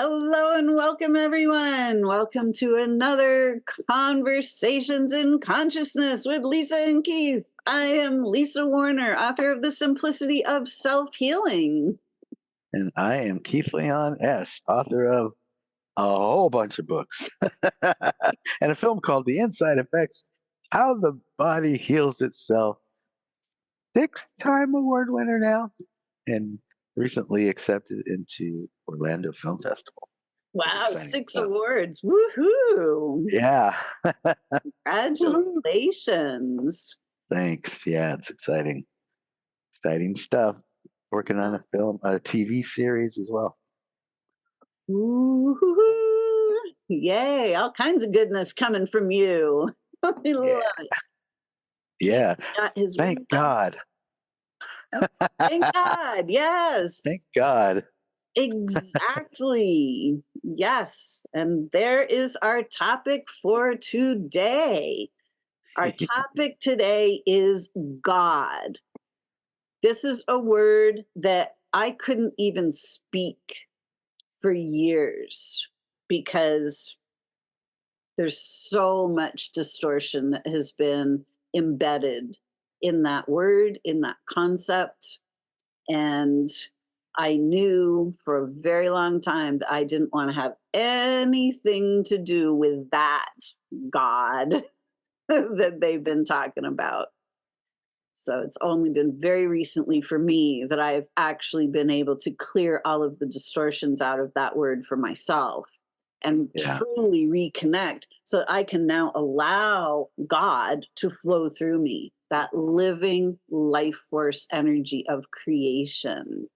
Hello and welcome, everyone. Welcome to another Conversations in Consciousness with Lisa and Keith. I am Lisa Warner, author of The Simplicity of Self Healing. And I am Keith Leon S., author of a whole bunch of books and a film called The Inside Effects: How the Body Heals Itself. Six-time award winner now, and recently accepted into Orlando Film Festival. Wow, Exciting six stuff. awards. Woohoo! Yeah. Woohoo. Congratulations. Thanks. Yeah, it's exciting. Exciting stuff. Working on a TV series as well. Woohoo! Yay, all kinds of goodness coming from you. I Yeah. love it. He Yeah. got his Thank wings. God. Thank God. Thank Yes. God. Exactly. Yes. And there is our topic for today. Our topic today is God. This is a word that I couldn't even speak for years because there's so much distortion that has been embedded in that word, in that concept. And I knew for a very long time that I didn't want to have anything to do with that God that they've been talking about. So it's only been very recently for me that I've actually been able to clear all of the distortions out of that word for myself and Yeah. truly reconnect so that I can now allow God to flow through me, that living life force energy of creation.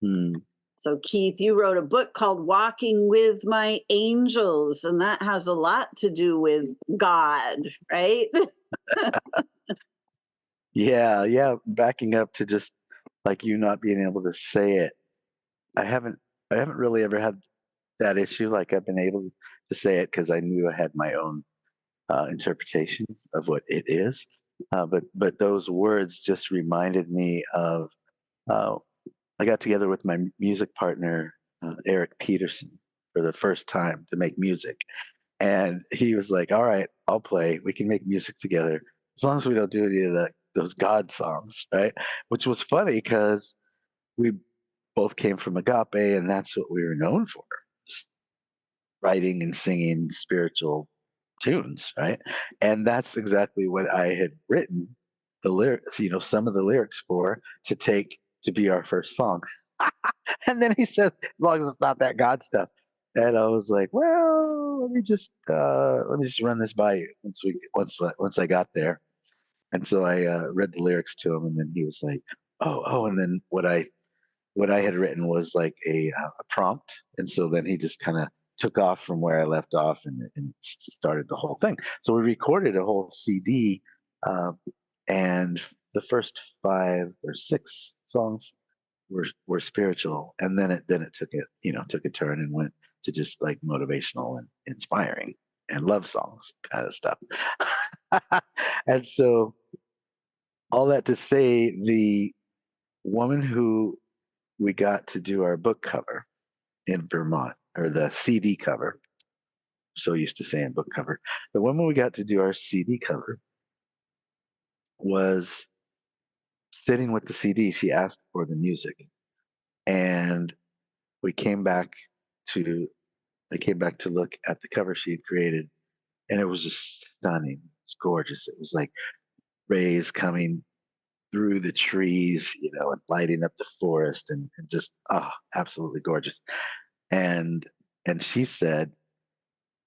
Mm. So, Keith, you wrote a book called Walking with My Angels, and that has a lot to do with God, right? Yeah, yeah. Backing up to just like you not being able to say it. I haven't I haven't really ever had that issue. Like I've been able to say it because I knew I had my own interpretations of what it is. But those words just reminded me of uh, I got together with my music partner Eric Peterson for the first time to make music, and he was like, "All right, I'll play. We can make music together as long as we don't do any of those God songs, right?" Which was funny because we both came from agape, and that's what we were known for: writing and singing spiritual tunes, right? And that's exactly what I had written the lyrics, some of the lyrics for to take to be our first song. And then he says, as long as it's not that God stuff. And I was like, well, let me just run this by you once I got there. And so I read the lyrics to him, and then he was like, oh, and then what I had written was like a prompt, and so then he just kind of took off from where I left off and started the whole thing. So we recorded a whole CD, uh, and the first 5 or 6 songs were spiritual, and then it took a turn and went to just like motivational and inspiring and love songs kind of stuff. And so all that to say, the woman who we got to do our book cover in Vermont, or the CD cover. So used to saying book cover. The woman we got to do our CD cover was sitting with the CD. She asked for the music, and we came back to. I came back to look at the cover she had created, and it was just stunning. It's gorgeous. It was like rays coming through the trees, and lighting up the forest, and just absolutely gorgeous. And and she said,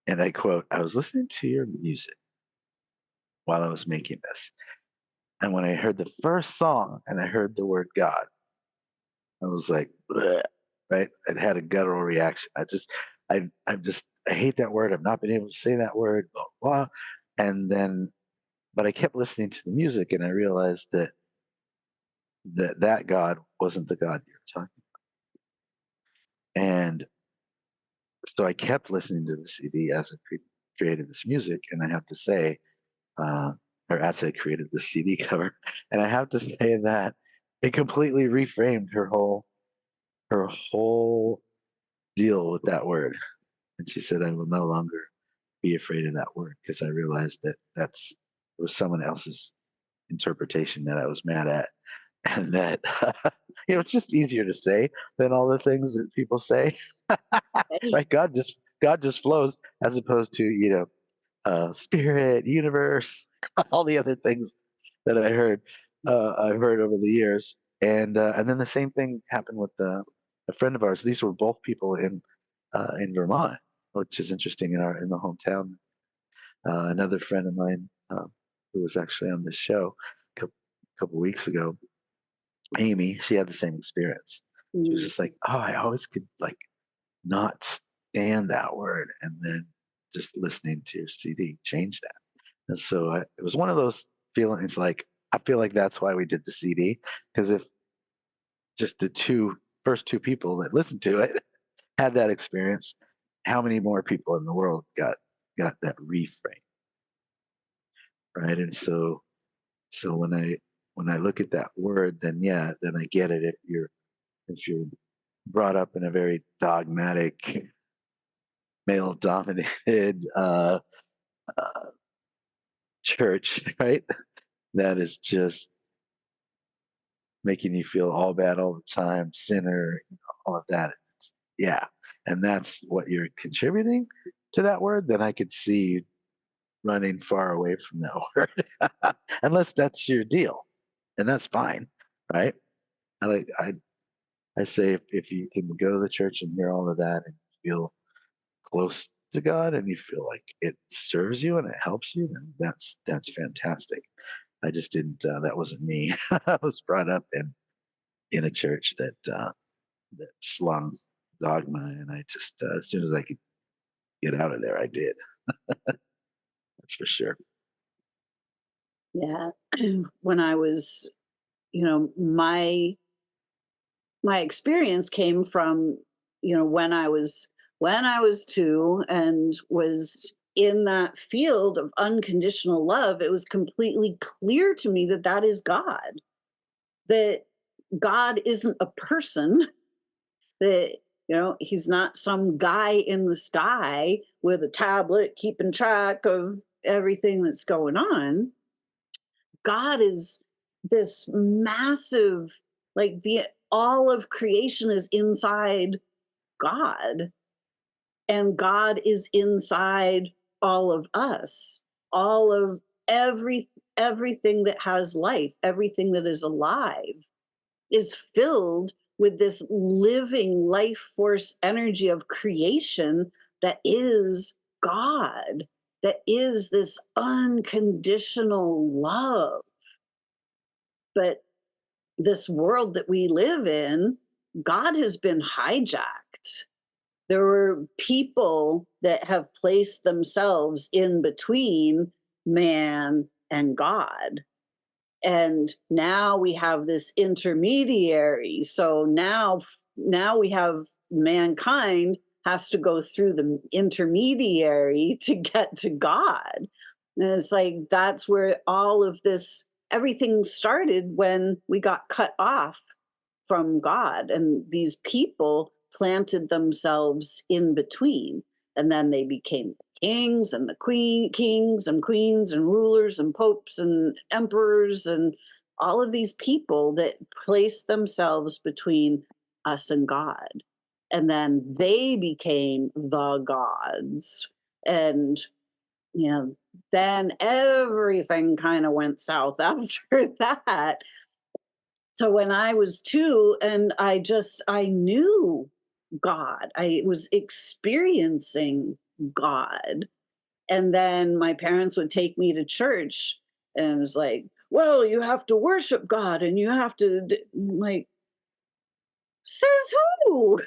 and I quote, "I was listening to your music while I was making this. And when I heard the first song and I heard the word God, I was like, bleh, right? I had a guttural reaction. I hate that word. I've not been able to say that word, blah, blah. And then, but I kept listening to the music and I realized that God wasn't the God you were talking about. And so I kept listening to the CD as I created this music. And I have to say, uh, or as I created the CD cover, and I have to say that it completely reframed her whole deal with that word. And she said, I will no longer be afraid of that word because I realized that it was someone else's interpretation that I was mad at. And that, it's just easier to say than all the things that people say, Hey, right? God just flows as opposed to, spirit, universe, all the other things that I've heard over the years. And then the same thing happened with a friend of ours. These were both people in Vermont, which is interesting in the hometown. Another friend of mine who was actually on the show couple weeks ago, Amy, she had the same experience. She was mm, just like, "Oh, I always could like not stand that word," and then just listening to your CD changed that. And so it was one of those feelings like I feel like that's why we did the CD because if just the first two people that listened to it had that experience, how many more people in the world got that reframe, right? And so when I look at that word, then yeah, then I get it. If you're brought up in a very dogmatic, male dominated uh, church, right? That is just making you feel all bad all the time, sinner, all of that. Yeah. And that's what you're contributing to that word, then I could see you running far away from that word. Unless that's your deal. And that's fine. Right. I like I say if you can go to the church and hear all of that and feel close to God and you feel like it serves you and it helps you, then that's fantastic. I just didn't. That wasn't me. I was brought up in a church that slung dogma, and I just as soon as I could get out of there, I did. That's for sure. yeah. When I was, you know, my experience came from, when I was two and was in that field of unconditional love, it was completely clear to me that that is God. That God isn't a person, that he's not some guy in the sky with a tablet keeping track of everything that's going on. God is this massive, like, the all of creation is inside God, and God is inside all of us. All of everything that has life, everything that is alive is filled with this living life force energy of creation that is God, that is this unconditional love. But this world that we live in, God has been hijacked. There were people that have placed themselves in between man and God. And now we have this intermediary. So now we have mankind has to go through the intermediary to get to God. And it's like that's where all of this everything started when we got cut off from God. And these people planted themselves in between. And then they became kings and the kings and queens and rulers and popes and emperors and all of these people that placed themselves between us and God. And then they became the gods. And you know, then everything kind of went south after that. So when I was two and I knew God, I was experiencing God. And then my parents would take me to church and it was like, well, you have to worship God and you have to like, says who?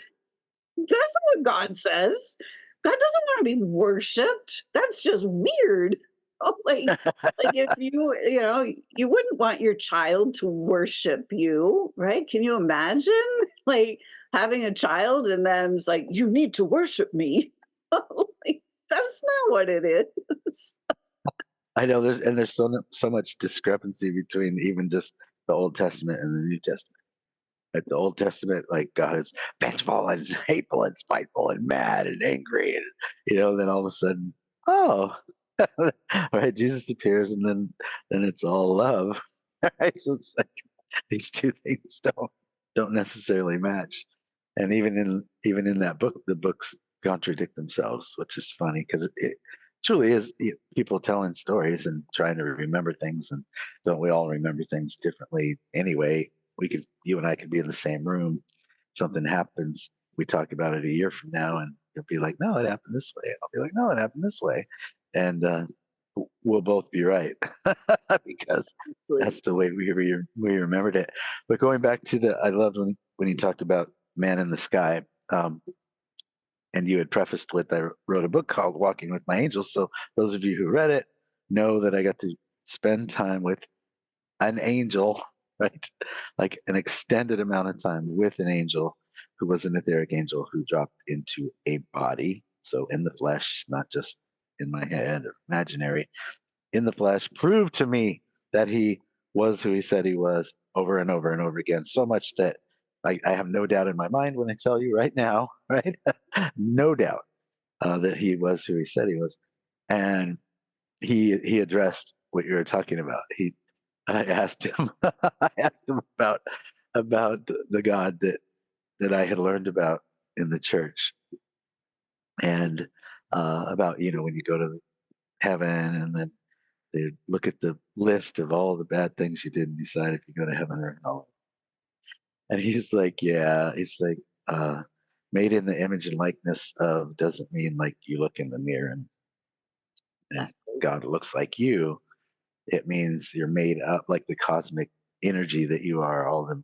That's not what God says. God doesn't want to be worshipped. That's just weird. Oh, like if you wouldn't want your child to worship you, right? Can you imagine like having a child and then it's like you need to worship me? Like, that's not what it is. I know there's so much discrepancy between even just the Old Testament and the New Testament, Like the Old Testament, like God is vengeful and hateful and spiteful and mad and angry, and then all of a sudden, oh, right, Jesus appears, and then it's all love, right? So it's like these two things don't necessarily match, and even in that book, the books contradict themselves, which is funny because it truly is people telling stories and trying to remember things, and don't we all remember things differently anyway? You and I could be in the same room, something happens, we talk about it a year from now, and you'll be like, "No, it happened this way." I'll be like, "No, it happened this way," and we'll both be right because Absolutely. that's the way we remembered it. But going back to I loved when you talked about man in the sky. Um, and you had prefaced with I wrote a book called Walking with My Angels. So those of you who read it know that I got to spend time with an angel, right? Like an extended amount of time with an angel who was an etheric angel who dropped into a body. So in the flesh, not just in my head or imaginary, in the flesh, proved to me that he was who he said he was over and over and over again. So much that I have no doubt in my mind when I tell you right now, right? No doubt that he was who he said he was. And he addressed what you were talking about. I asked him I asked him about the God that I had learned about in the church, and about when you go to heaven, and then they look at the list of all the bad things you did and decide if you go to heaven or hell. And he's like, yeah, he's like, uh, made in the image and likeness of doesn't mean like you look in the mirror and Exactly. God looks like you. It means you're made up like the cosmic energy that you are, all the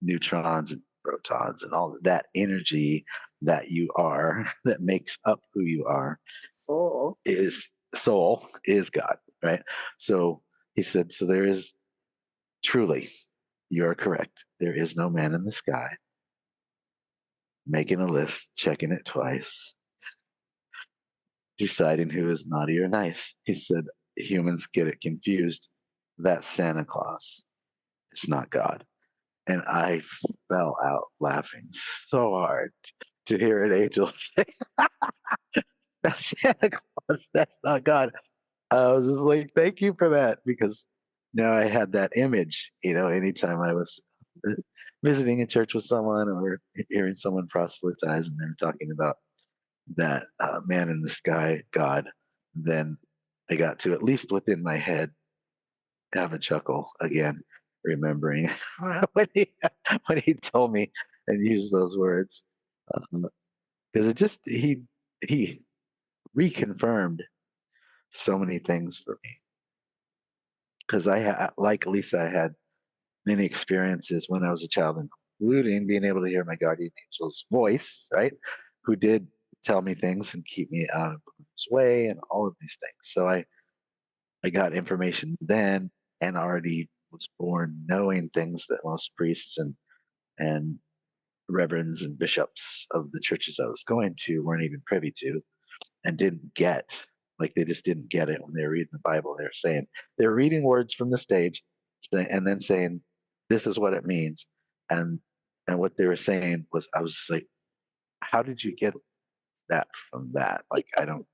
neutrons and protons and all that energy that you are that makes up who you are Soul. is soul is God, right? So he said, so there is truly, you are correct. There is no man in the sky making a list, checking it twice, deciding who is naughty or nice. He said, humans get it confused. That's Santa Claus. It's not God. And I fell out laughing so hard to hear an angel say, that's Santa Claus. That's not God. I was just like, thank you for that, because now I had that image, anytime I was visiting a church with someone or hearing someone proselytize and they were talking about that man in the sky, God, then I got to, at least within my head, have a chuckle again, remembering when he told me and used those words, because it just he reconfirmed so many things for me. Because like Lisa, I had many experiences when I was a child, including being able to hear my guardian angel's voice, right? Who did tell me things and keep me out of harm's way and all of these things. So I got information then and already was born knowing things that most priests and reverends and bishops of the churches I was going to weren't even privy to and didn't get. Like they just didn't get it when they were reading the Bible. They were reading words from the stage and then saying, this is what it means. And what they were saying was, I was just like, how did you get that from that? Like I don't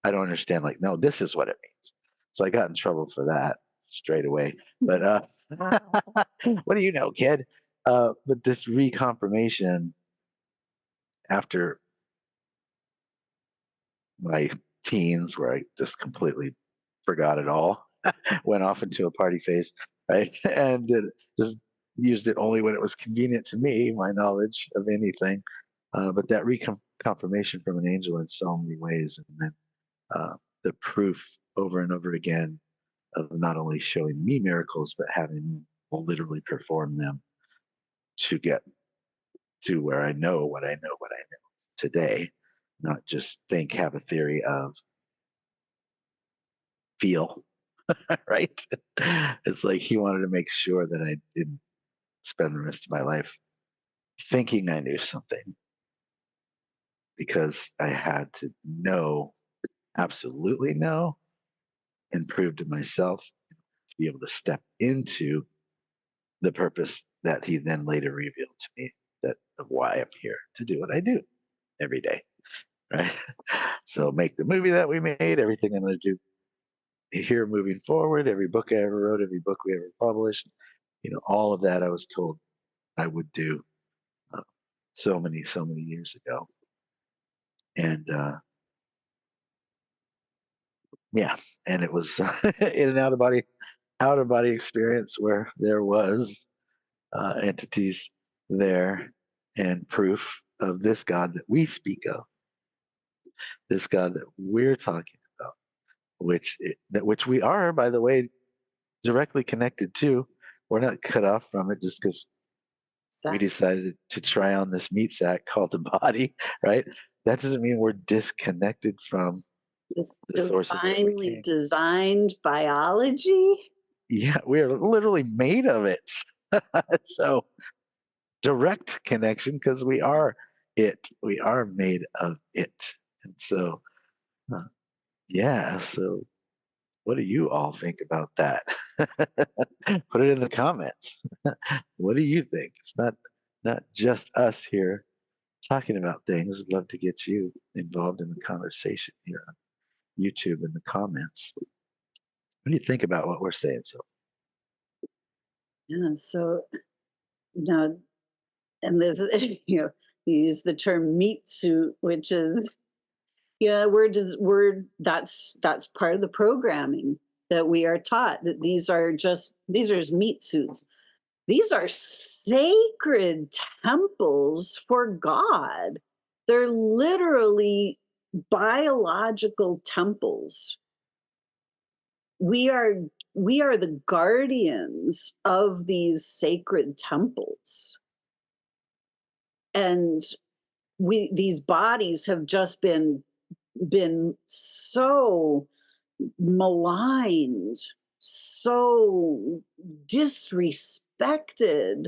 understand. Like, no, this is what it means. So I got in trouble for that straight away. But what do you know, kid? But this reconfirmation after my teens, where I just completely forgot it all, went off into a party phase, right? And just used it only when it was convenient to me, my knowledge of anything. But that reconfirmation from an angel in so many ways, and then the proof over and over again of not only showing me miracles, but having me literally perform them to get to where I know what I know today, not just think, have a theory of, feel, right? It's like he wanted to make sure that I didn't spend the rest of my life thinking I knew something, because I had to know, absolutely know, and prove to myself to be able to step into the purpose that he then later revealed to me, that of why I'm here to do what I do every day, right? So make the movie that we made, everything I'm going to do here moving forward, every book I ever wrote, every book we ever published, all of that I was told I would do uh, so many years ago. And yeah, and it was in and out of body experience where there was entities there and proof of this God that we speak of, this God that we're talking about, which we are, by the way, directly connected to. We're not cut off from it just because we Exactly. decided to try on this meat sack called the body, right? That doesn't mean we're disconnected from This the source of where we divinely came. designed biology. Yeah, we are literally made of it. So direct connection because we are it. We are made of it. And so, uh, yeah. So, what do you all think about that? Put it in the comments. What do you think? It's not just us here talking about things. I'd love to get you involved in the conversation here on YouTube in the comments. What do you think about what we're saying? So, Yeah. So, you know, and this, you use the term meat suit, which is, that's part of the programming that we are taught, that these are just meat suits. These are sacred temples for God. They're literally biological temples. We are the guardians of these sacred temples. And these bodies have just been so maligned, so disrespected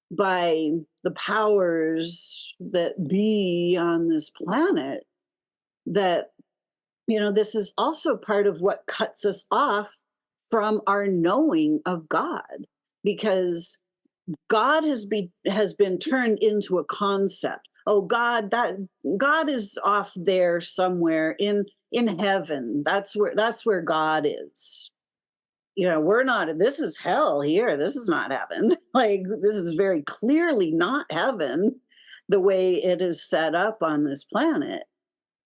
by the powers that be on this planet, that this is also part of what cuts us off from our knowing of God, because God has been turned into a concept. Oh, God is off there somewhere in heaven. That's where God is. We're not. This is hell here. This is not heaven. Like, this is very clearly not heaven, the way it is set up on this planet.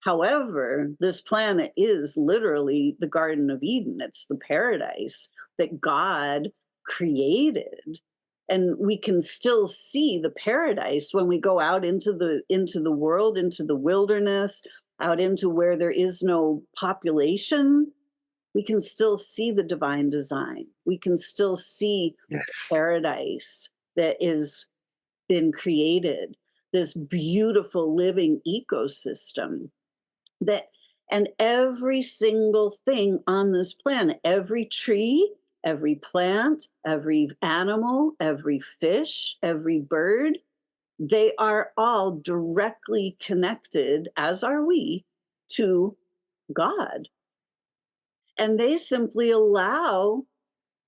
However, this planet is literally the Garden of Eden. It's the paradise that God created. And we can still see the paradise when we go out into the world, into the wilderness, out into where there is no population. We can still see the divine design. We can still see yes, paradise that is been created, this beautiful living ecosystem that and every single thing on this planet, every tree, every plant, every animal, every fish, every bird, they are all directly connected, as are we, to God. And they simply allow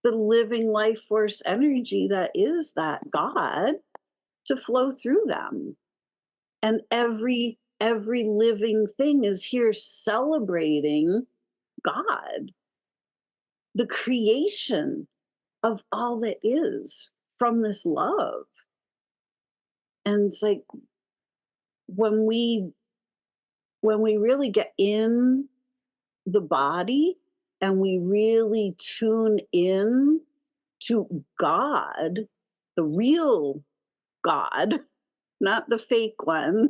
the living life force energy that is that God to flow through them. And every living thing is here celebrating God, the creation of all that is from this love. And it's like, when we when we really get in the body and we really tune in to God, the real God, not the fake one,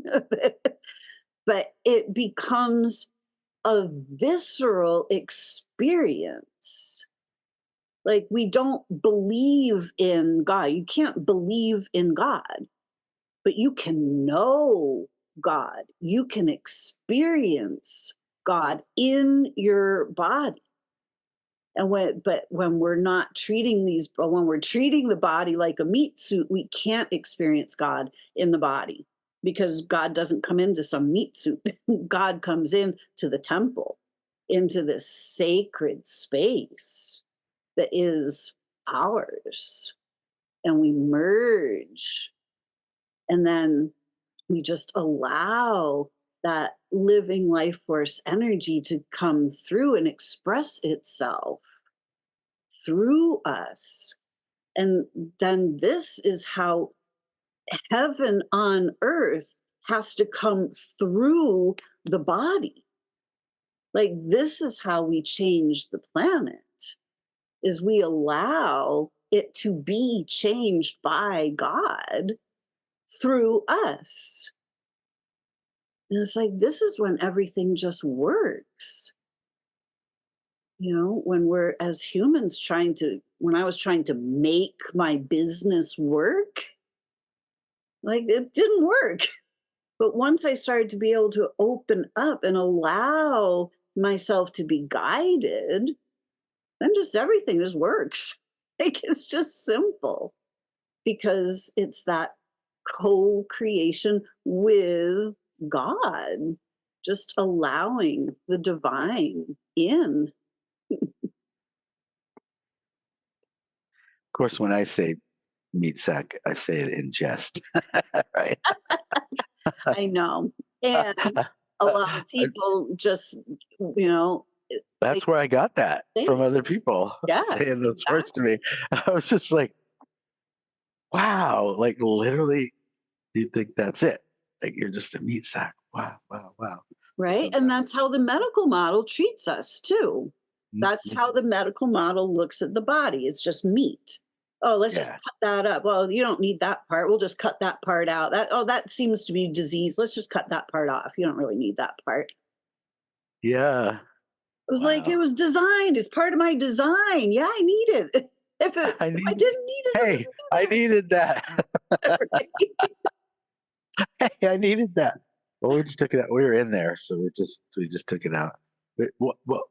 but it becomes a visceral experience. Like, we don't believe in God. You can't believe in God, but you can know God. You can experience God in your body. And when we're not treating when we're treating the body like a meat suit, we can't experience God in the body, because God doesn't come into some meat suit. God comes in to the temple, into this sacred space that is ours. and we merge. And then we just allow that living life force energy to come through and express itself through us. And then this is how heaven on earth has to come through the body. Like, this is how we change the planet, is we allow it to be changed by God through us. And it's like, this is when everything just works. When we're as humans when I was trying to make my business work, like, it didn't work. But once I started to be able to open up and allow myself to be guided, then just everything just works. Like, it's just simple because it's that co creation with God, just allowing the divine in. Of course, when I say meat sack, I say it in jest, right? I know. And a lot of people just, you know, they That's where I got that from think, other people yeah, saying those words to exactly. me. I was just like, wow, like literally, you think that's it? Like you're just a meat sack. Wow, wow, wow. So Right? And sometimes, that's how the medical model treats us too. That's Mhm. how the medical model looks at the body. It's just meat. Oh, let's just Yeah, cut that up. Well, you don't need that part. We'll just cut that part out. That seems to be disease. Let's just cut that part off. You don't really need that part. yeah. It was like it Wow. was designed. It's part of my design. Yeah, I need it. I If I need. didn't need it, Hey, I needed that. I wouldn't do that. Hey, I needed that. Well, we just took it out. We were in there, so we just took it out. Wait, what? Well,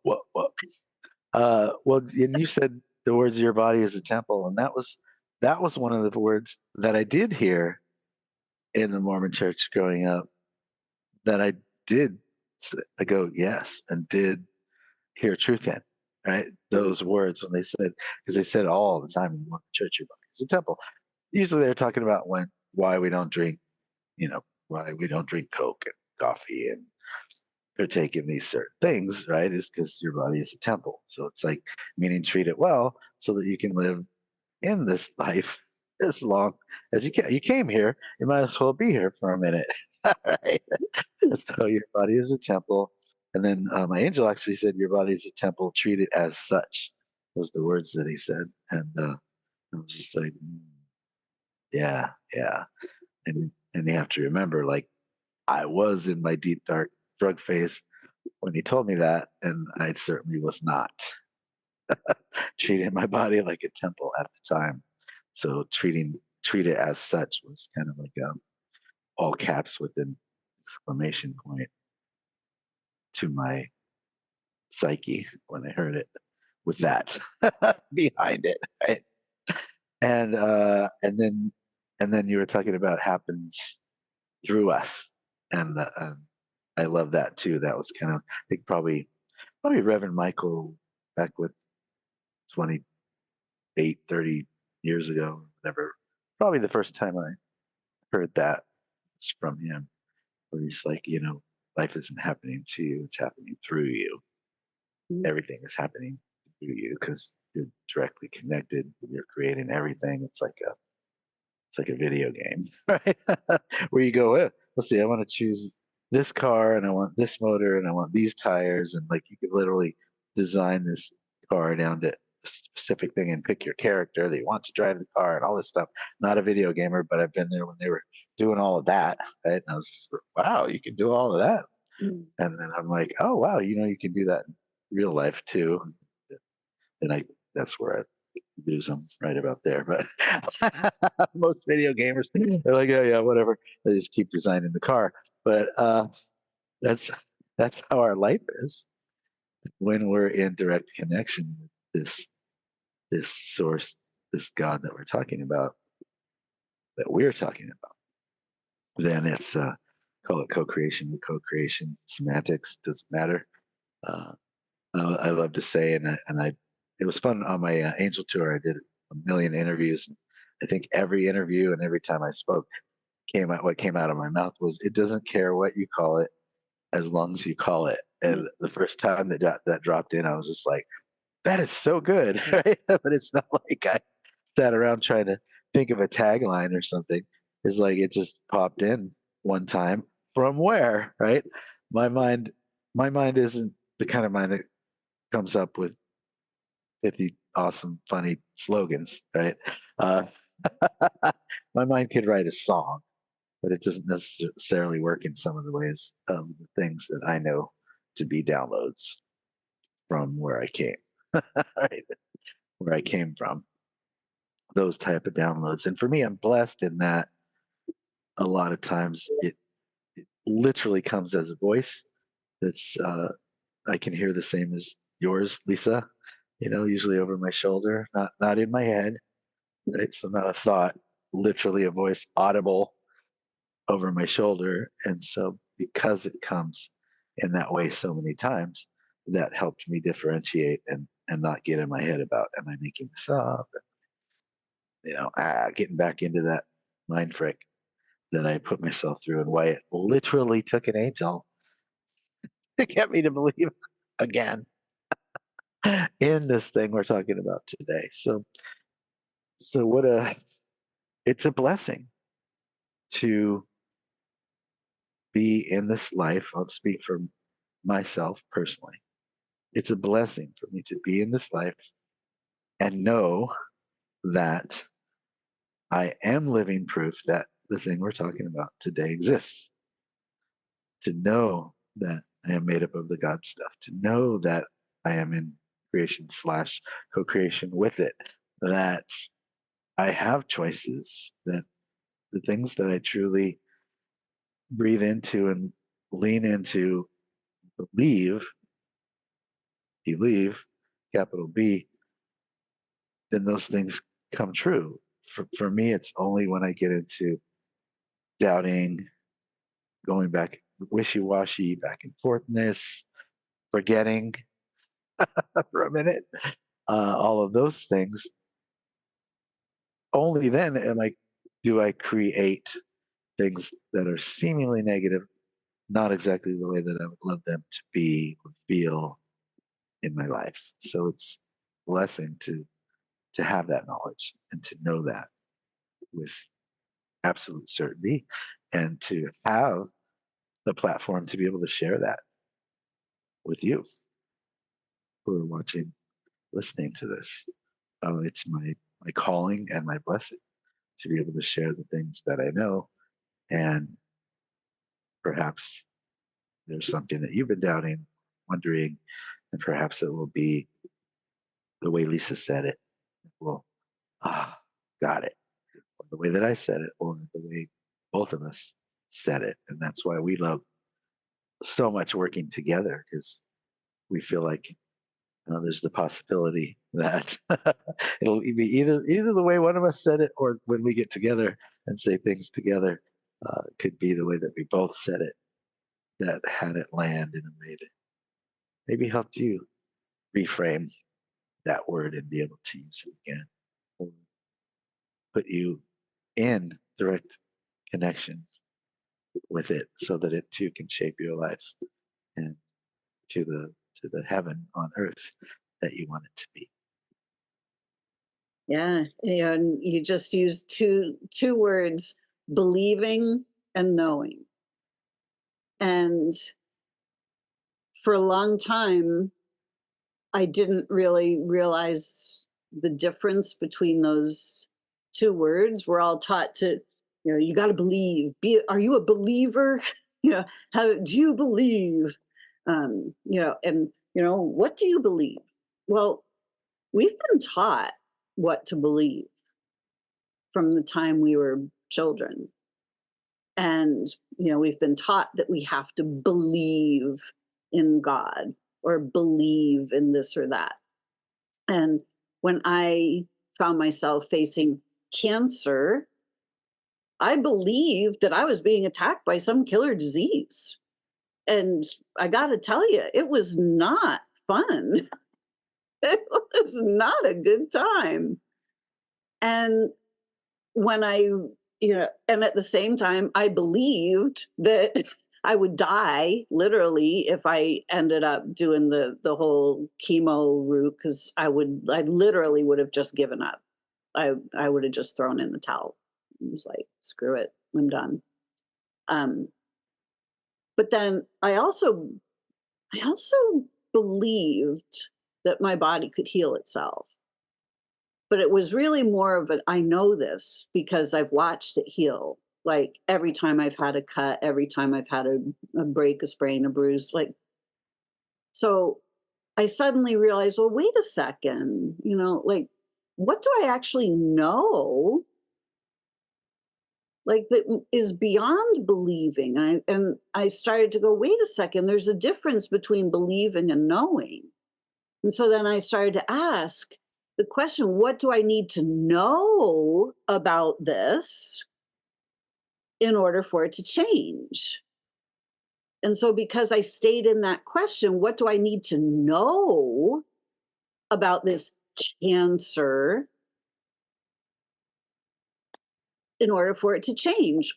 and you said the words "your body is a temple," and that was one of the words that I did hear in the Mormon Church growing up. That I did. I go yes, and did hear truth in. Right, Mm, those words when they said, because they said all the time in the Mormon Church, "Your body is a temple." Usually, they're talking about why we don't drink, why we don't drink Coke and coffee and partake in these certain things, right? Is because your body is a temple. So it's like, meaning treat it well so that you can live in this life as long as you can. You came here, you might as well be here for a minute. Right? So your body is a temple. And then my angel actually said, your body is a temple, treat it as such, was the words that he said. And I was just like, yeah, yeah. And you have to remember, like, I was in my deep, dark drug phase when he told me that, and I certainly was not treating my body like a temple at the time. So treat it as such was kind of like all caps with an exclamation point to my psyche when I heard it with that behind it, right? And and then you were talking about happens through us, and I love that too. That was kind of, I think, probably Reverend Michael back with 28, 30 years ago, whatever. Probably the first time I heard that was from him, where he's like, life isn't happening to you, it's happening through you. mm, Everything is happening through you because you're directly connected. You're creating everything. It's like a video game, right? Where you go, let's see, I want to choose this car and I want this motor and I want these tires. And like you could literally design this car down to a specific thing and pick your character that you want to drive the car and all this stuff. Not a video gamer, but I've been there when they were doing all of that. Right? And I was just, wow, you can do all of that. mm. And then I'm like, oh, wow, you can do that in real life too. And that's where I lose them right about there. But most video gamers, they're like, oh yeah, whatever. They just keep designing the car. But that's that's how our life is when we're in direct connection with this source, this God that we're talking about, that we're talking about. Then it's call it co-creation, co-creation semantics doesn't matter. Uh, I love to say, and I it was fun on my angel tour. I did a million interviews. I think every interview and every time I spoke what came out of my mouth was, it doesn't care what you call it as long as you call it. Mm. And the first time that dropped in, I was just like, that is so good, right? But it's not like I sat around trying to think of a tagline or something. It's like it just popped in one time from where, right? My mind, my mind isn't the kind of mind that comes up with 50 awesome, funny slogans, right? Uh, my mind could write a song, but it doesn't necessarily work in some of the ways of the things that I know to be downloads from where I came, right? Where I came from, those type of downloads. And for me, I'm blessed in that a lot of times it literally comes as a voice that's I can hear the same as yours, Lisa. Usually over my shoulder, not in my head, right? So not a thought, literally a voice audible over my shoulder. And so because it comes in that way so many times, that helped me differentiate and not get in my head about, am I making this up? Getting back into that mind frick that I put myself through, and why it literally took an angel to get me to believe again in this thing we're talking about today. So what a it's a blessing to be in this life. I'll speak for myself personally. It's a blessing for me to be in this life and know that I am living proof that the thing we're talking about today exists. To know that I am made up of the God stuff, to know that I am in creation slash co creation with it, that I have choices, that the things that I truly breathe into and lean into, believe, believe, capital B, then those things come true. For me, it's only when I get into doubting, going back wishy washy, back and forthness, forgetting for a minute, all of those things. Only then do I create things that are seemingly negative, not exactly the way that I would love them to be or feel in my life. So it's a blessing to have that knowledge and to know that with absolute certainty, and to have the platform to be able to share that with you who are watching, listening to this. It's my calling and my blessing to be able to share the things that I know. And perhaps there's something that you've been doubting, wondering, and perhaps it will be the way Lisa said it. Well, got it. Or the way that I said it, or the way both of us said it. And that's why we love so much working together, because we feel like there's the possibility that it'll be either the way one of us said it, or when we get together and say things together, could be the way that we both said it, that had it land in a way that maybe helped you reframe that word and be able to use it again, or put you in direct connection with it so that it too can shape your life and to the heaven on earth that you want it to be. Yeah, and you just used two words: believing and knowing. And for a long time, I didn't really realize the difference between those two words. We're all taught to, you got to believe. Are you a believer? How do you believe? And what do you believe? Well, we've been taught what to believe from the time we were children. And, we've been taught that we have to believe in God or believe in this or that. And when I found myself facing cancer, I believed that I was being attacked by some killer disease. And I got to tell you, it was not fun. It was not a good time. And when I, and at the same time, I believed that I would die literally if I ended up doing the whole chemo route because I literally would have just given up. I would have just thrown in the towel. I was like, screw it, I'm done. Um, but then I also believed that my body could heal itself. But it was really more of an I know this because I've watched it heal. Like every time I've had a cut, every time I've had a break, a sprain, a bruise, like so I suddenly realized, well, wait a second, like what do I actually know? Like that is beyond believing. I started to go, wait a second, there's a difference between believing and knowing. And so then I started to ask the question, what do I need to know about this in order for it to change? And so, because I stayed in that question, what do I need to know about this cancer in order for it to change?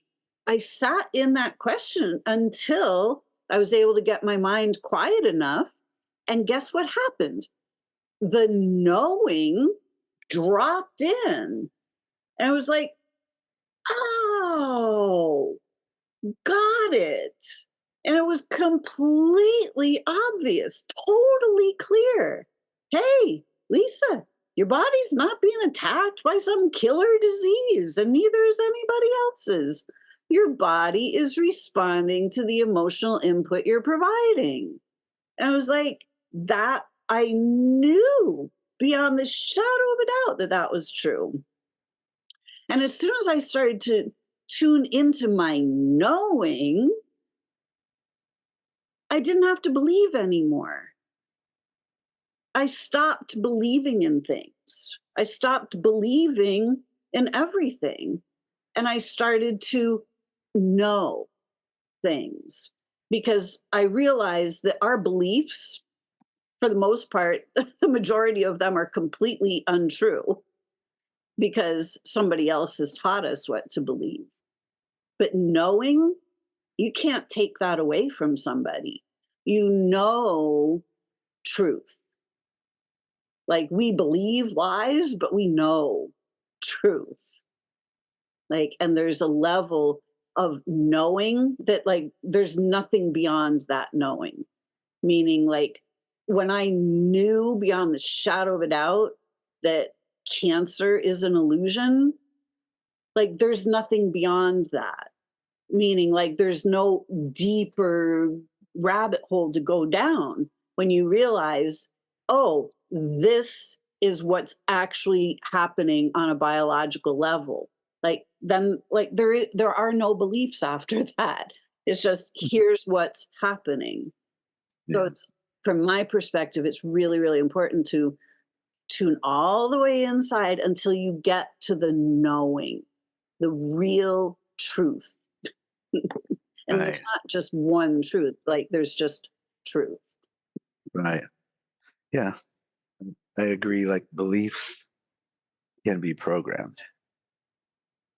I sat in that question until I was able to get my mind quiet enough. And guess what happened? The knowing dropped in. And I was like, oh, got it. And it was completely obvious, totally clear. Hey, Lisa, your body's not being attacked by some killer disease, and neither is anybody else's. Your body is responding to the emotional input you're providing. And I was like, that I knew beyond the shadow of a doubt that that was true. And as soon as I started to tune into my knowing, I didn't have to believe anymore. I stopped believing in things. I stopped believing in everything. And I started to know things because I realized that our beliefs, for the most part, the majority of them are completely untrue because somebody else has taught us what to believe. But knowing, you can't take that away from somebody. You know truth. Like we believe lies, but we know truth. Like, and there's a level of knowing that, like, there's nothing beyond that knowing. Meaning, like, when I knew beyond the shadow of a doubt that cancer is an illusion, like, there's nothing beyond that. Meaning, like, there's no deeper rabbit hole to go down when you realize, oh, this is what's actually happening on a biological level. Like, then, like, there are no beliefs after that. It's just here's what's happening. So Yeah. it's from my perspective, it's really, really important to tune all the way inside until you get to the knowing, the real truth. And there's Right. not just one truth, like there's just truth. Right. Yeah. I agree. Like beliefs can be programmed,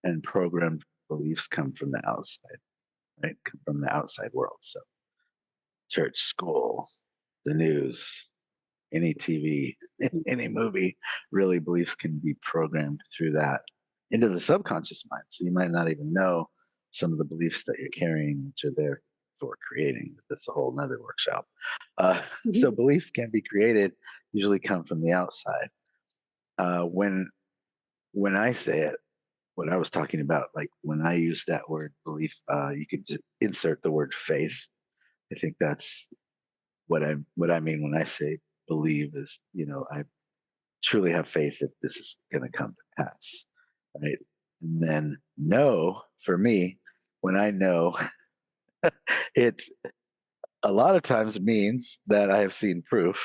and programmed beliefs come from the outside, right? Come from the outside world. So church, school, the news, any TV, any movie, really beliefs can be programmed through that into the subconscious mind. So you might not even know some of the beliefs that you're carrying, which are there for creating. That's a whole nother workshop. So Mhm. beliefs can be created, usually come from the outside. When I say it, what I was talking about, like when I use that word belief, you could just insert the word faith. I think that's what I mean when I say believe is, I truly have faith that this is going to come to pass, right? And then know for me, when I know, it a lot of times means that I have seen proof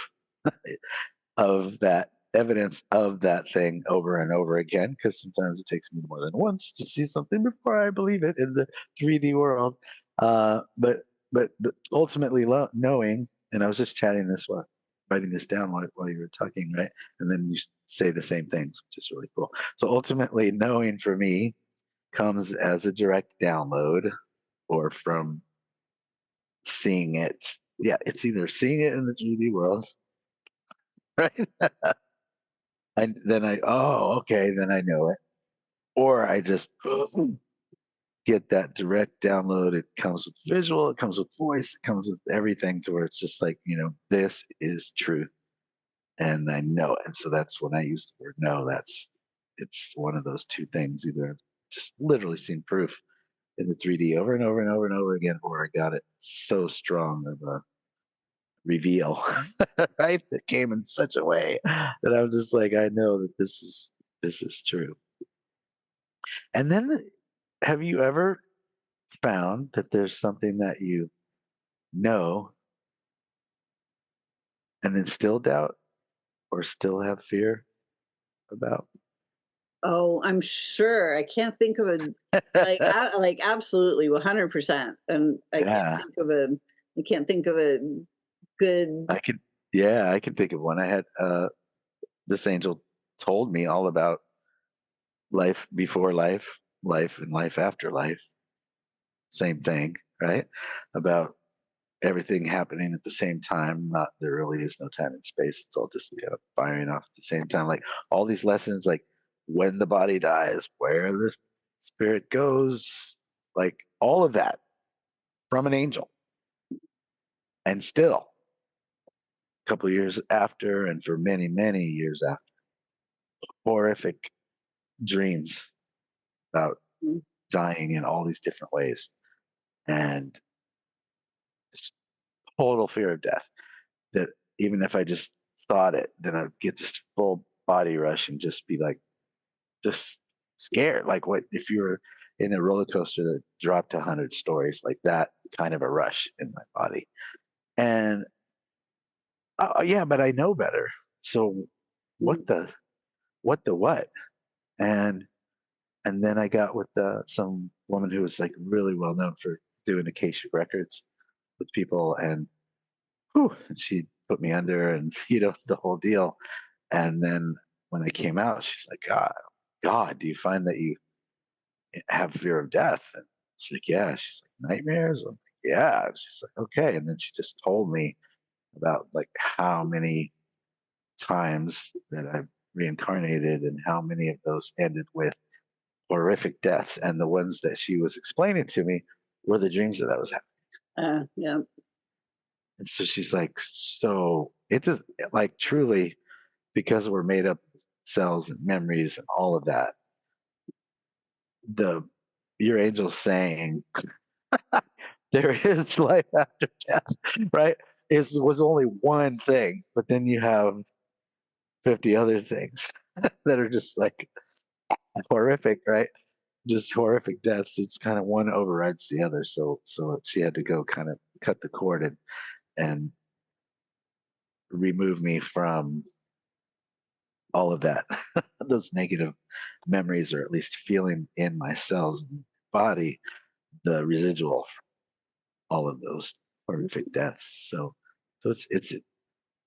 of that evidence of that thing over and over again, because sometimes it takes me more than once to see something before I believe it in the 3D world. But ultimately knowing, and I was just chatting this while writing this down while you were talking, right? And then you say the same things, which is really cool. So ultimately, knowing for me comes as a direct download or from seeing it. Yeah, it's either seeing it in the 3D world, right? And then oh, okay, then I know it. Or I just get that direct download. It comes with visual, it comes with voice, it comes with everything to where it's just like, this is truth. And I know it. And so that's when I use the word know. It's one of those two things. Either just literally seen proof in the 3D over and over and over and over again, or I got it so strong of a reveal, right? That came in such a way that I'm just like, I know that this is true. And then have you ever found that there's something that you know and then still doubt or still have fear about? Oh, I'm sure. I can't think of a like absolutely 100%. And Yeah, I can't think of a good. I could. Yeah, I can think of one. I had this angel told me all about life before life, life and life after life. Same thing, right? About everything happening at the same time. Not there really is no time and space. It's all just kind of firing off at the same time. Like all these lessons, like when the body dies, where the spirit goes, like all of that from an angel. And still, a couple of years after, and for many, many years after, horrific dreams about dying in all these different ways, and just total fear of death. That even if I just thought it, then I'd get this full body rush and just be like, just scared. Like what if you were in a roller coaster that dropped 100 stories, like that kind of a rush in my body. And yeah, but I know better. So what the what? And then I got with some woman who was like really well known for doing Akashic records with people, and whew, and she put me under, and the whole deal. And then when I came out, she's like, God, do you find that you have fear of death? And it's like, yeah. She's like, nightmares? I'm like, yeah. She's like, okay. And then she just told me about like how many times that I've reincarnated and how many of those ended with horrific deaths. And the ones that she was explaining to me were the dreams that I was having. Yeah. And so she's like, so it just like truly because we're made up of cells and memories and all of that, the your angel saying there is life after death, right? Is was only one thing, but then you have 50 other things that are just like horrific, right? Just horrific deaths. It's kind of one overrides the other. So she had to go kind of cut the cord and remove me from all of that, those negative memories, or at least feeling in my cells and body the residual from all of those horrific deaths. So it's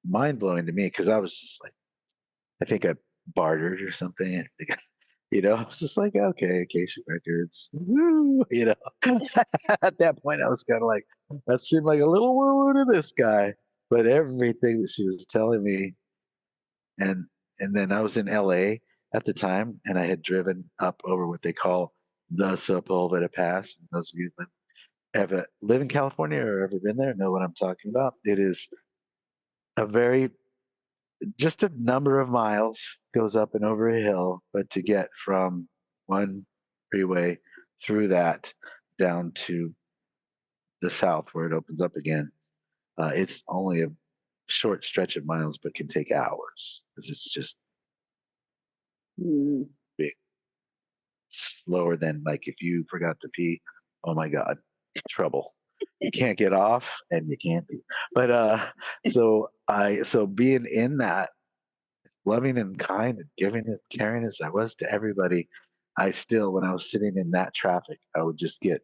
mind blowing to me because I was just like, I think I bartered or something. I think I was just like, okay, Acacia Records, woo, At that point, I was kind of like, that seemed like a little woo woo to this guy, but everything that she was telling me, and then I was in LA at the time, and I had driven up over what they call the Sepulveda Pass. And those of you that ever live in California or ever been there know what I'm talking about. It is a very just a number of miles goes up and over a hill, but to get from one freeway through that down to the south where it opens up again, it's only a short stretch of miles, but can take hours because it's just Mm. big, slower than like if you forgot to pee. Oh my God, trouble. You can't get off and you can't be. But so being in that loving and kind and giving and caring as I was to everybody, I still, when I was sitting in that traffic, I would just get,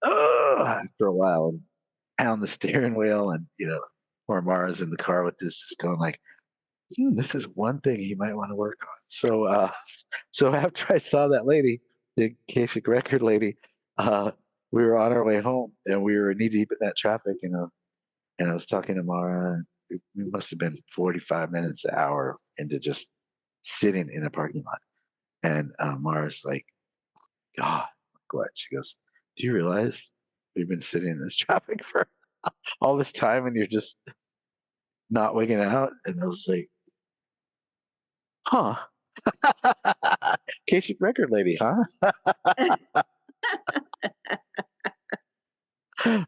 after a while and pound the steering wheel. And, or Mara's in the car with this, just going like, This is one thing you might want to work on. So, so after I saw that lady, the Kasich record lady, uh, we were on our way home and we were knee deep in that traffic, and I was talking to Mara. And we must have been 45 minutes, an hour into just sitting in a parking lot. And Mara's like, God, what? She goes, do you realize we've been sitting in this traffic for all this time and you're just not wigging out? And I was like, huh. Kasich record lady, huh?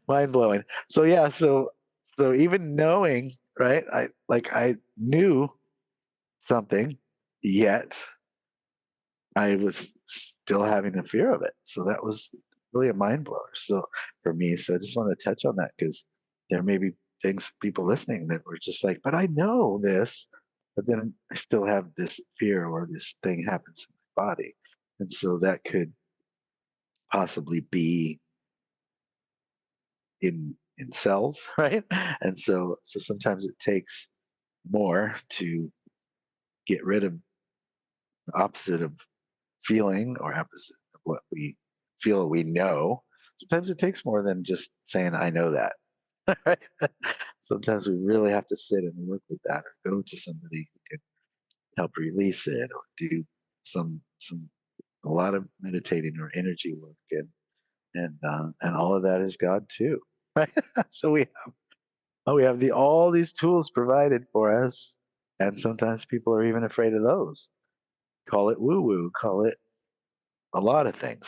Mind blowing. So yeah, so even knowing, right? I knew something, yet I was still having a fear of it. So that was really a mind blower. So for me, so I just want to touch on that because there may be things people listening that were just like, but I know this, but then I still have this fear or this thing happens in my body. And so that could possibly be in cells, right? And so sometimes it takes more to get rid of the opposite of feeling or opposite of what we feel we know. Sometimes it takes more than just saying I know that. Right? Sometimes we really have to sit and work with that or go to somebody who can help release it or do some a lot of meditating or energy work and all of that is God too. Right? So we have all these tools provided for us, and sometimes people are even afraid of those. Call it woo woo, call it a lot of things.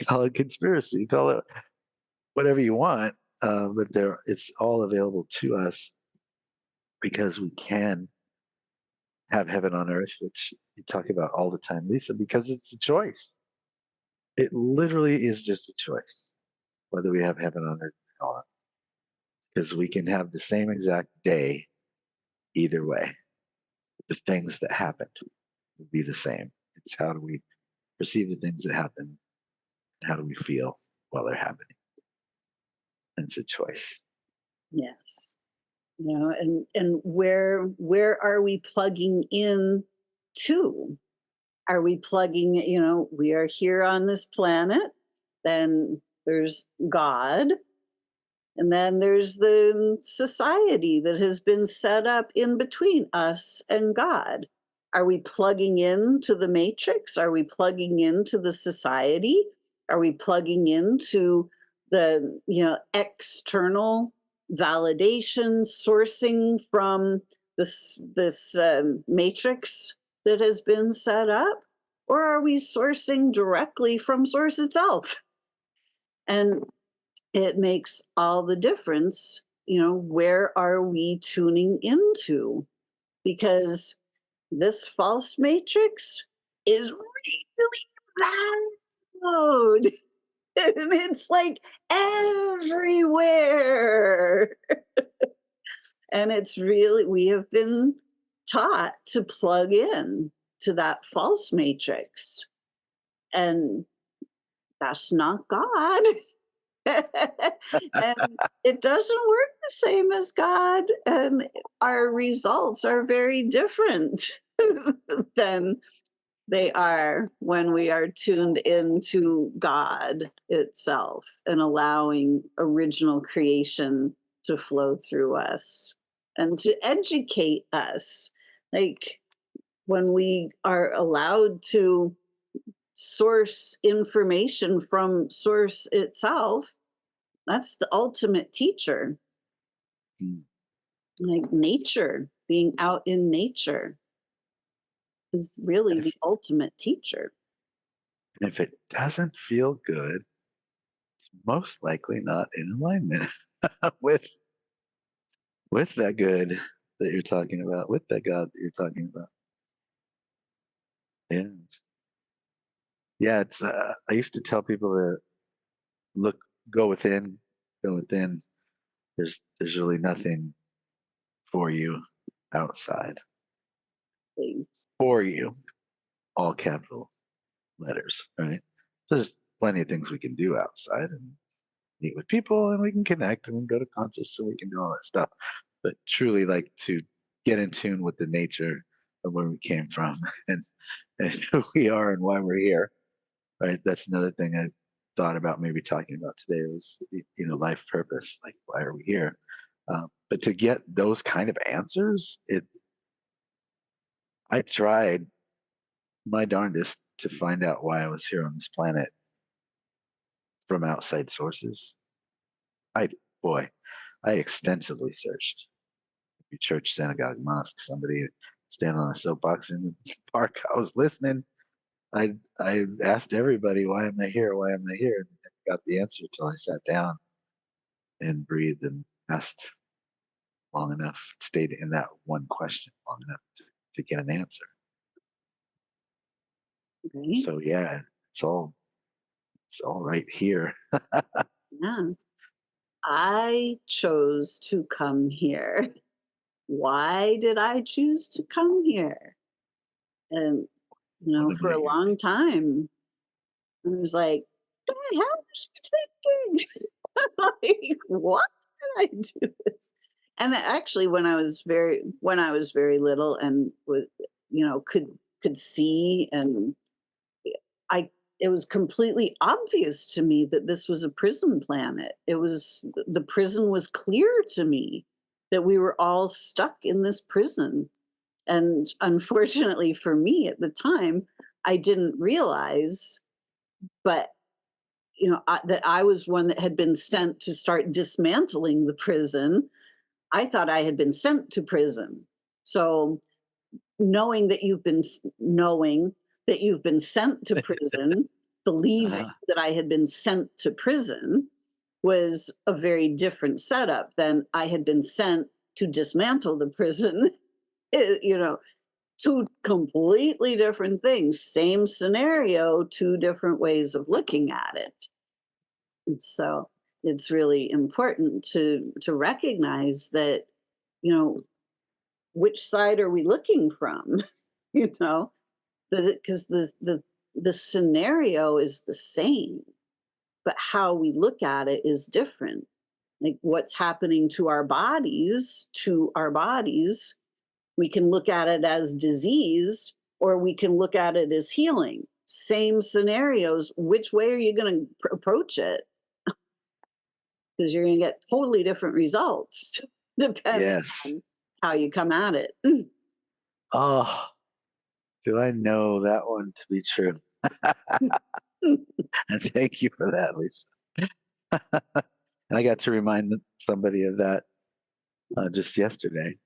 Call it conspiracy, call it whatever you want, but it's all available to us because we can have heaven on earth, which you talk about all the time, Lisa, because it's a choice. It literally is just a choice whether we have heaven on earth or not, because we can have the same exact day either way. The things that happened will be the same. It's how do we perceive the things that happen, and how do we feel while they're happening. And it's a choice. Yes. And where are we plugging in to? Are we plugging, we are here on this planet, then there's God, and then there's the society that has been set up in between us and God. Are we plugging into the matrix? Are we plugging into the society? Are we plugging into the, external validation sourcing from this matrix that has been set up? Or are we sourcing directly from source itself? And it makes all the difference, where are we tuning into? Because this false matrix is really loud. And it's like everywhere. And it's really, we have been taught to plug in to that false matrix. And that's not God. And it doesn't work the same as God, and our results are very different than they are when we are tuned into God itself and allowing original creation to flow through us and to educate us. Like when we are allowed to source information from source itself, that's the ultimate teacher. Mm. Like nature, being out in nature is really And the ultimate teacher. if it doesn't feel good, it's most likely not in alignment with with that good that you're talking about, with that God that you're talking about. Yeah, yeah. It's I used to tell people to look, go within, go within. There's really nothing for you outside. Thing. For you, all capital letters, right? So there's plenty of things we can do outside and meet with people and we can connect and we can go to concerts and we can do all that stuff. but truly like to get in tune with the nature of where we came from and who we are and why we're here. Right. That's another thing I thought about maybe talking about today was life purpose. Like, why are we here? But to get those kind of answers, I tried my darndest to find out why I was here on this planet from outside sources. I boy, I extensively searched your church, synagogue, mosque, somebody stand on a soapbox in the park. I was listening. I asked everybody, why am I here? Why am I here? And I got the answer until I sat down and breathed and asked long enough, stayed in that one question long enough to get an answer. Right? So yeah, it's all it's all right here. Yeah. I chose to come here. Why did I choose to come here? And, What am for I a here? long time, I was like, "The hell was I thinking? Like, why did I do this?" And actually, when I was very little and was, could see, and I it was completely obvious to me that this was a prison planet. The prison was clear to me that we were all stuck in this prison. And unfortunately for me at the time, I didn't realize, but that I was one that had been sent to start dismantling the prison. I thought I had been sent to prison. So knowing that you've been sent to prison, believing Uh, that I had been sent to prison was a very different setup than I had been sent to dismantle the prison. you know, two completely different things, same scenario, two different ways of looking at it. And so it's really important to recognize that, you know, which side are we looking from? you know, because the scenario is the same, but how we look at it is different. Like what's happening to our bodies, we can look at it as disease or we can look at it as healing. Same scenarios. Which way are you going to approach it? Because you're going to get totally different results depending yes. on how you come at it. Oh, do I know that one to be true? And thank you for that, Lisa. And I got to remind somebody of that just yesterday,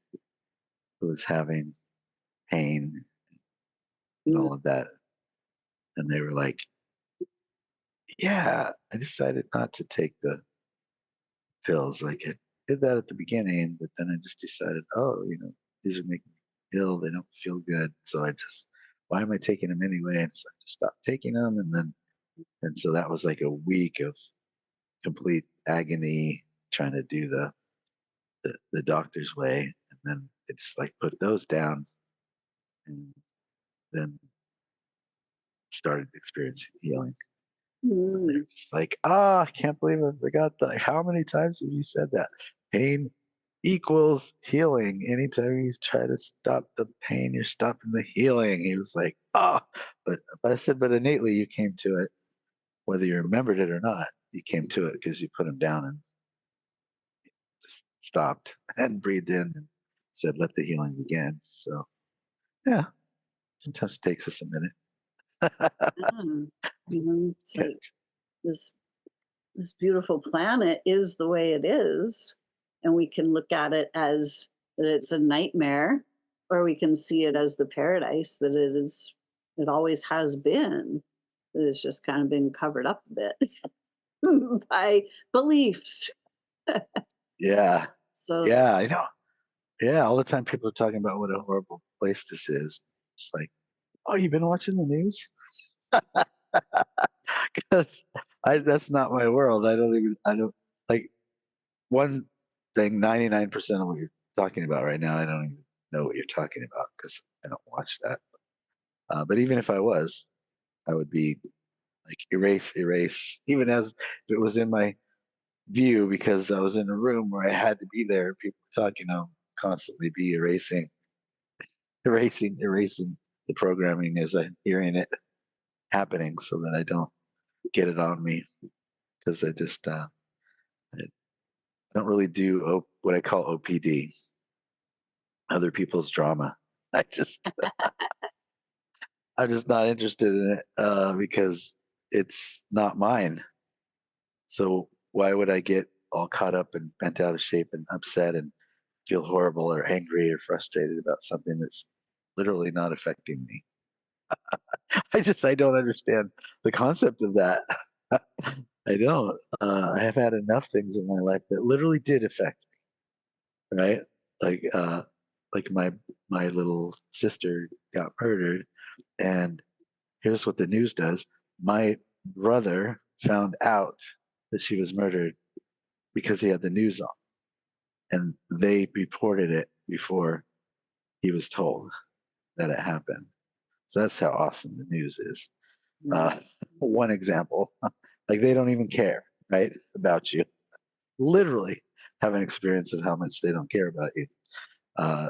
who was having pain and all of that. And they were like, yeah, I decided not to take the pills. Like I did that at the beginning, but then I just decided, oh, these are making me ill. They don't feel good. So why am I taking them anyway? And so I just stopped taking them. And so that was like a week of complete agony trying to do the doctor's way. And then I just like put those down and then started experiencing healing. And they're Mm. just like, ah, I can't believe I forgot that. How many times have you said that? Pain equals healing. Anytime you try to stop the pain, you're stopping the healing. He was like, ah, but I said, but innately you came to it, whether you remembered it or not. You came to it because you put him down and just stopped and breathed in and said, let the healing begin. So yeah, sometimes it takes us a minute. Yeah. It's like this this beautiful planet is the way it is, and we can look at it as that it's a nightmare, or we can see it as the paradise that it always has been. It's just kind of been covered up a bit by beliefs. Yeah, So yeah, I know. Yeah, all the time people are talking about what a horrible place this is. It's like, oh, you've been watching the news? Because that's not my world. I don't like one thing. 99% of what you're talking about right now, I don't even know what you're talking about because I don't watch that. But even if I was, I would be like erase, erase. Even as if it was in my view because I was in a room where I had to be there. People were talking, I'll constantly be erasing the programming as I'm hearing it happening so that I don't get it on me because I don't really do what I call OPD, other people's drama. I just I'm just not interested in it because it's not mine. So why would I get all caught up and bent out of shape and upset and feel horrible or angry or frustrated about something that's literally not affecting me? I don't understand the concept of that. I don't. I have had enough things in my life that literally did affect me, right? Like like my little sister got murdered, and here's what the news does. My brother found out that she was murdered because he had the news on, and they reported it before he was told that it happened. So that's how awesome the news is. Mm. Uh, one example, like they don't even care, right, about you. Literally have an experience of how much they don't care about you. Uh,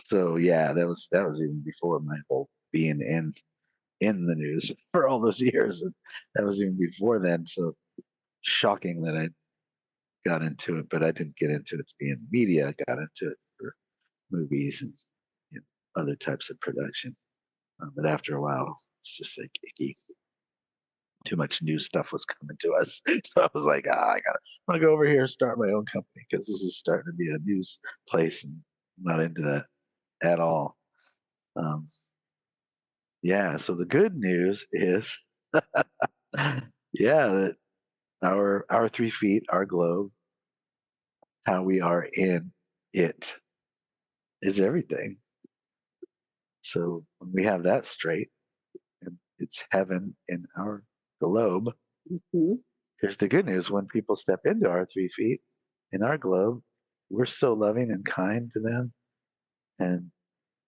so yeah, that was even before my whole being in the news for all those years. And that was even before then. So shocking that I got into it, but I didn't get into it to be in the media. I got into it for movies and you know, other types of production. But after a while, it's just like icky. Too much new stuff was coming to us. So I was like, I'm gonna go over here and start my own company because this is starting to be a news place and I'm not into that at all. Um, yeah, so the good news is, yeah, that our 3 feet, our globe, how we are in it is everything. So when we have that straight, and it's heaven in our globe, Mhm. here's the good news: when people step into our 3 feet in our globe, we're so loving and kind to them, and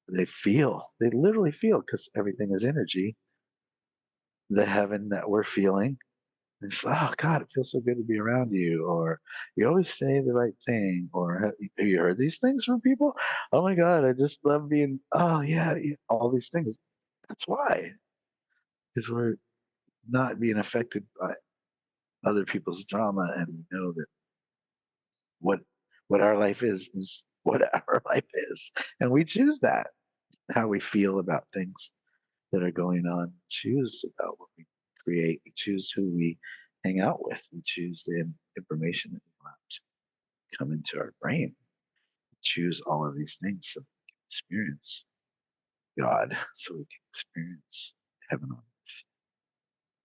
they literally feel because everything is energy, the heaven that we're feeling. And it's, oh God, it feels so good to be around you. Or you always say the right thing. Or have you heard these things from people? Oh my God, I just love being, oh yeah, all these things. That's why, because we're not being affected by other people's drama and we know that what what our life is what our life is. And we choose that, how we feel about things that are going on, choose about what we create, we choose who we hang out with, we choose the information that we allow to come into our brain, we choose all of these things so we can experience God, so we can experience heaven on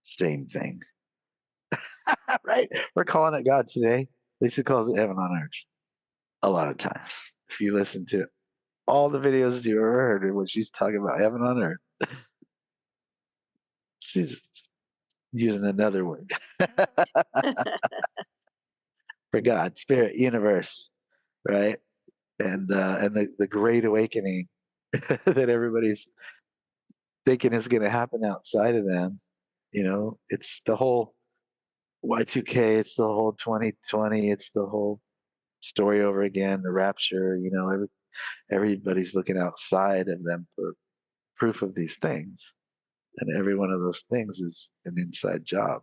same thing. Right? We're calling it God today. Lisa calls it heaven on earth a lot of times. If you listen to all the videos you ever heard of when she's talking about heaven on earth, she's using another word for God, spirit, universe, right? And the great awakening that everybody's thinking is going to happen outside of them. You know, it's the whole Y2K, it's the whole 2020, it's the whole story over again, the rapture. You know, everybody's looking outside of them for proof of these things, and every one of those things is an inside job,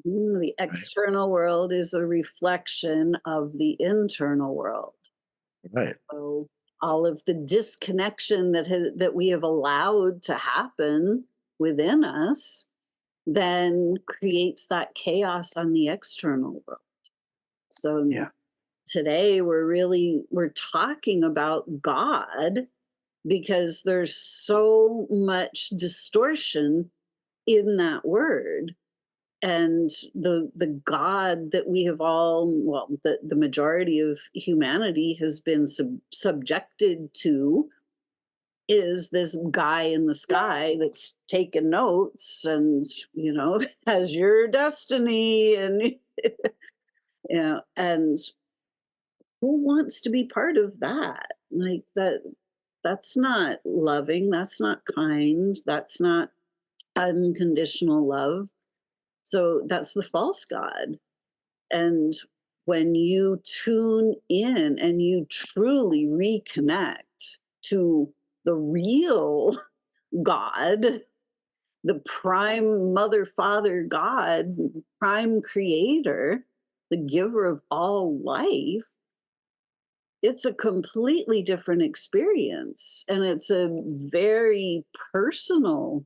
The right? external world is a reflection of the internal world. Right. So all of the disconnection that we have allowed to happen within us then creates that chaos on the external world. So Yeah. today we're talking about God because there's so much distortion in that word, and the God that we have all, well, the majority of humanity has been subjected to is this guy in the sky that's taking notes and, has your destiny, and and who wants to be part of that? Like that's not loving, that's not kind, that's not unconditional love. So that's the false god. And when you tune in and you truly reconnect to the real God, the prime mother, father God, prime creator, the giver of all life, it's a completely different experience. And it's a very personal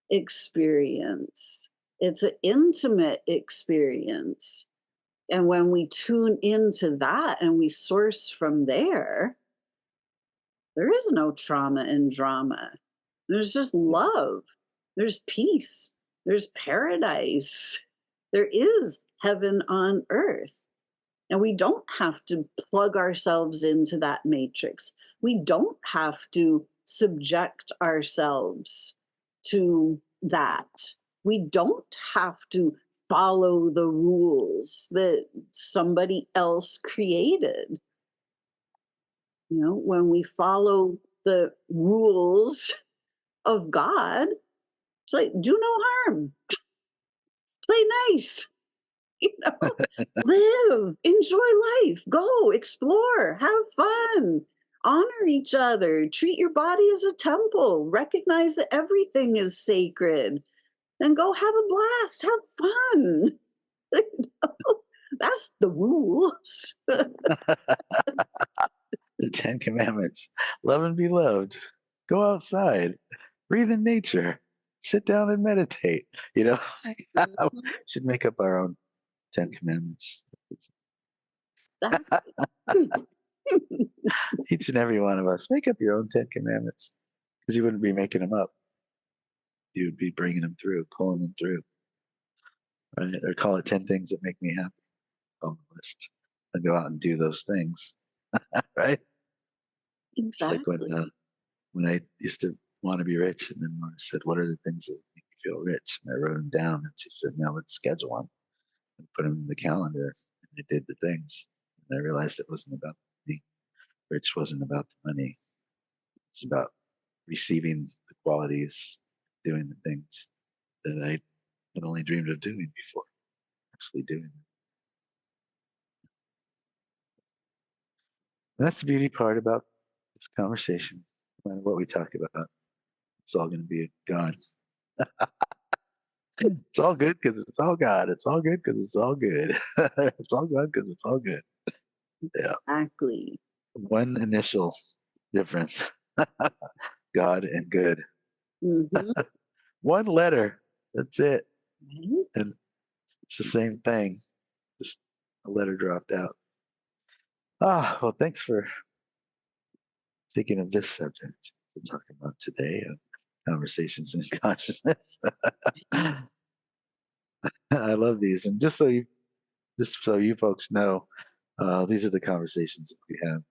experience. It's an intimate experience. And when we tune into that and we source from there, there is no trauma and drama. There's just love. There's peace. There's paradise. There is heaven on earth. And we don't have to plug ourselves into that matrix. We don't have to subject ourselves to that. We don't have to follow the rules that somebody else created. You know, when we follow the rules of God, it's like, do no harm, play nice, you know, live, enjoy life, go explore, have fun, honor each other, treat your body as a temple, recognize that everything is sacred, and go have a blast, have fun. You know, that's the rules. The Ten Commandments. Love and be loved. Go outside. Breathe in nature. Sit down and meditate. You know, should make up our own Ten Commandments. Each and every one of us. Make up your own Ten Commandments. Because you wouldn't be making them up. You would be bringing them through, pulling them through. Right? Or call it 10 things that make me happy on the list. And go out and do those things. Right? It's like Exactly. when I used to want to be rich, and then Mara said, "What are the things that make you feel rich?" And I wrote them down, and she said, "Now let's schedule them and put them in the calendar." And I did the things, and I realized it wasn't about me. Rich wasn't about the money. It's about receiving the qualities, doing the things that I had only dreamed of doing before, actually doing them. And that's the beauty part about this conversation. No matter what we talk about, it's all going to be God. It's all good because it's all God. It's all good because it's all good. It's all good because it's all good. Yeah. Exactly. One initial difference God and good. Mhm. One letter. That's it. Right? And it's the same thing. Just a letter dropped out. Well, thanks for thinking of this subject to talk about today conversations in consciousness. I love these. And just so you folks know, these are the conversations that we have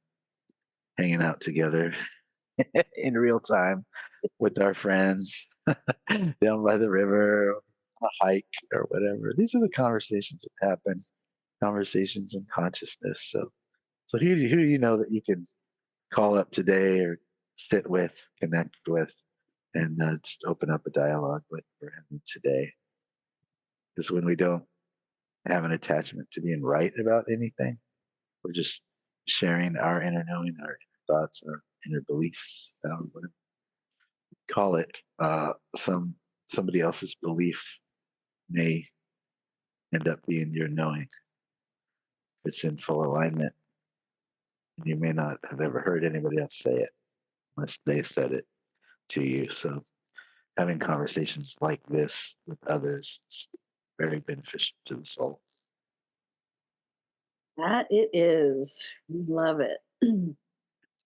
hanging out together in real time with our friends down by the river, a hike or whatever. These are the conversations that happen, conversations in consciousness. So who do you know that you can call up today or sit with, connect with, and just open up a dialogue with for him today? Because when we don't have an attachment to being right about anything, we're just sharing our inner knowing, our inner thoughts, our inner beliefs, whatever you call it. Somebody else's belief may end up being your knowing. It's in full alignment, and you may not have ever heard anybody else say it unless they said it to you. So having conversations like this with others is very beneficial to the soul. That it is. Love it.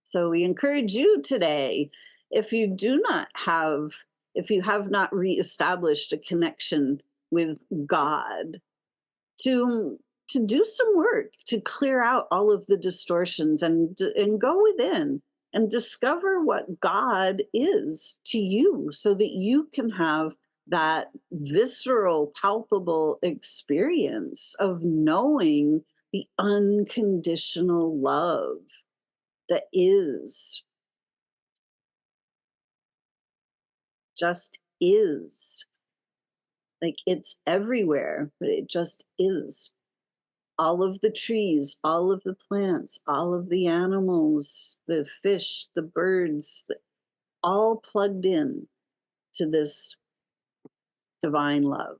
So we encourage you today, if you do not have, if you have not reestablished a connection with God, to to do some work to clear out all of the distortions and go within and discover what God is to you so that you can have that visceral palpable experience of knowing the unconditional love that is, just is, like it's everywhere but it just is. all of the trees, all of the plants, all of the animals, the fish, the birds, all plugged in to this divine love.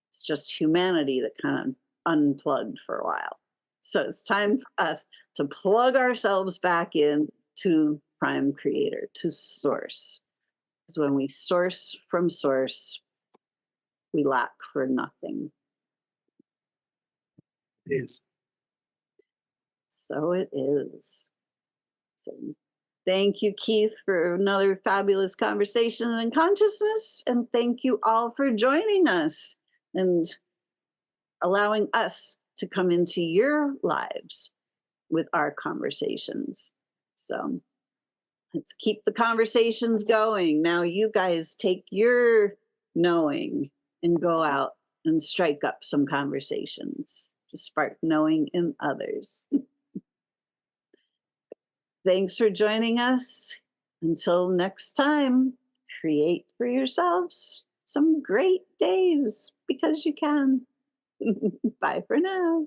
It's just humanity that kind of unplugged for a while. So it's time for us to plug ourselves back in to Prime Creator, to Source. Because when we source from Source, we lack for nothing. It is. So it is. So thank you, Keith, for another fabulous conversation in consciousness. And thank you all for joining us and allowing us to come into your lives with our conversations. So let's keep the conversations going. Now, you guys take your knowing and go out and strike up some conversations to spark knowing in others. Thanks for joining us. Until next time, create for yourselves some great days because you can. Bye for now.